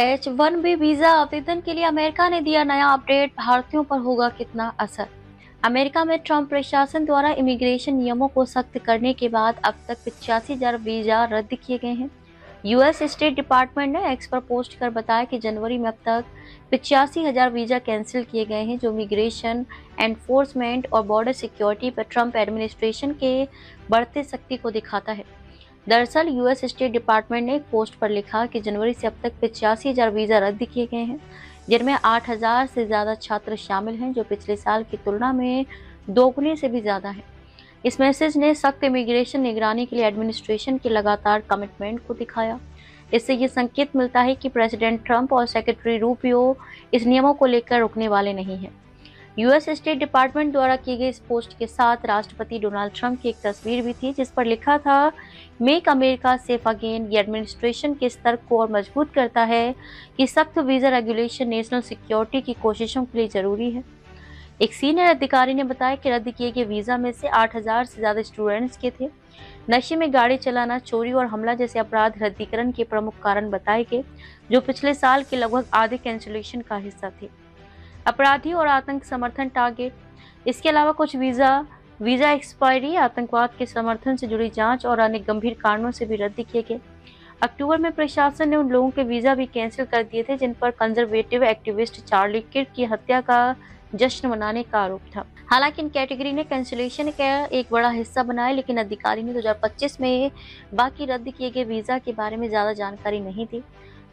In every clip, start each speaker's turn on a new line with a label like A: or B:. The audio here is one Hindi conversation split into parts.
A: H-1B वीजा आवेदन के लिए अमेरिका ने दिया नया अपडेट, भारतीयों पर होगा कितना असर। अमेरिका में ट्रंप प्रशासन द्वारा इमिग्रेशन नियमों को सख्त करने के बाद अब तक 85,000 वीजा रद्द किए गए हैं। यूएस स्टेट डिपार्टमेंट ने एक्स पर पोस्ट कर बताया कि जनवरी में अब तक 85,000 वीजा कैंसिल किए गए हैं, जो इमिग्रेशन एनफोर्समेंट और बॉर्डर सिक्योरिटी पर ट्रंप एडमिनिस्ट्रेशन के बढ़ते सख्ती को दिखाता है। दरअसल यूएस स्टेट डिपार्टमेंट ने एक पोस्ट पर लिखा कि जनवरी से अब तक 85,000 वीजा रद्द किए गए हैं, जिनमें 8,000 से ज्यादा छात्र शामिल हैं, जो पिछले साल की तुलना में दोगुने से भी ज्यादा है। इस मैसेज ने सख्त इमिग्रेशन निगरानी के लिए एडमिनिस्ट्रेशन के लगातार कमिटमेंट को दिखाया। इससे ये संकेत मिलता है कि प्रेसिडेंट ट्रंप और सेक्रेटरी रूबियो इस नियमों को लेकर रुकने वाले नहीं हैं। यूएस स्टेट डिपार्टमेंट द्वारा की गई इस पोस्ट के साथ राष्ट्रपति डोनाल्ड ट्रंप की एक तस्वीर भी थी, जिस पर लिखा था, मेक अमेरिका सेफ अगेन। ये एडमिनिस्ट्रेशन के स्तर को और मजबूत करता है कि सख्त वीजा रेगुलेशन नेशनल सिक्योरिटी की कोशिशों के लिए जरूरी है। एक सीनियर अधिकारी ने बताया कि रद्द किए गए वीजा में से 8,000 से ज्यादा स्टूडेंट्स के थे। नशे में गाड़ी चलाना, चोरी और हमला जैसे अपराध रद्दीकरण के प्रमुख कारण बताए गए, जो पिछले साल के लगभग आधे कैंसिलेशन का हिस्सा थे। अपराधी और आतंक समर्थन टारगेट। इसके अलावा कुछ वीजा एक्सपायरी, आतंकवाद के समर्थन से जुड़ी जांच और अन्य गंभीर कारणों से भी रद्द किए गए। अक्टूबर में प्रशासन ने उन लोगों के वीजा भी कैंसिल कर दिए थे जिन पर कंजर्वेटिव एक्टिविस्ट चार्ली किर्क की हत्या का जश्न मनाने का आरोप था। हालांकि इन कैटेगरी ने कैंसिलेशन का एक बड़ा हिस्सा बनाया, लेकिन अधिकारी ने 2025 में बाकी रद्द किए गए वीजा के बारे में ज्यादा जानकारी नहीं दी।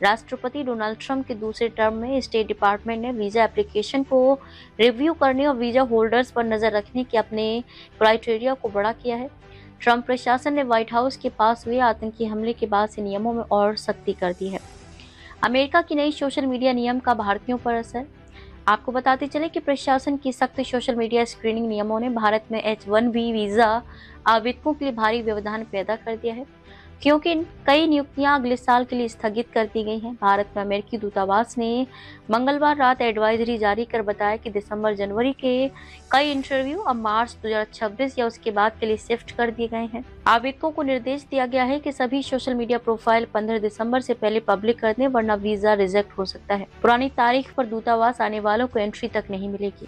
A: राष्ट्रपति डोनाल्ड ट्रंप के दूसरे टर्म में स्टेट डिपार्टमेंट ने वीजा एप्लीकेशन को रिव्यू करने और वीजा होल्डर्स पर नजर रखने के अपने क्राइटेरिया को बड़ा किया है। ट्रंप प्रशासन ने व्हाइट हाउस के पास हुए आतंकी हमले के बाद से नियमों में और सख्ती कर दी है। अमेरिका की नई सोशल मीडिया नियम का भारतीयों पर असर। आपको बताते चले कि प्रशासन की सख्त सोशल मीडिया स्क्रीनिंग नियमों ने भारत में H-1B वीजा आवेदकों के लिए भारी व्यवधान पैदा कर दिया है, क्योंकि कई नियुक्तियां अगले साल के लिए स्थगित कर दी गई हैं। भारत में अमेरिकी दूतावास ने मंगलवार रात एडवाइजरी जारी कर बताया कि दिसंबर-जनवरी के कई इंटरव्यू अब मार्च 2026 या उसके बाद के लिए शिफ्ट कर दिए गए हैं। आवेदकों को निर्देश दिया गया है कि सभी सोशल मीडिया प्रोफाइल 15 दिसंबर से पहले पब्लिक कर दें, वरना वीजा रिजेक्ट हो सकता है। पुरानी तारीख पर दूतावास आने वालों को एंट्री तक नहीं मिलेगी।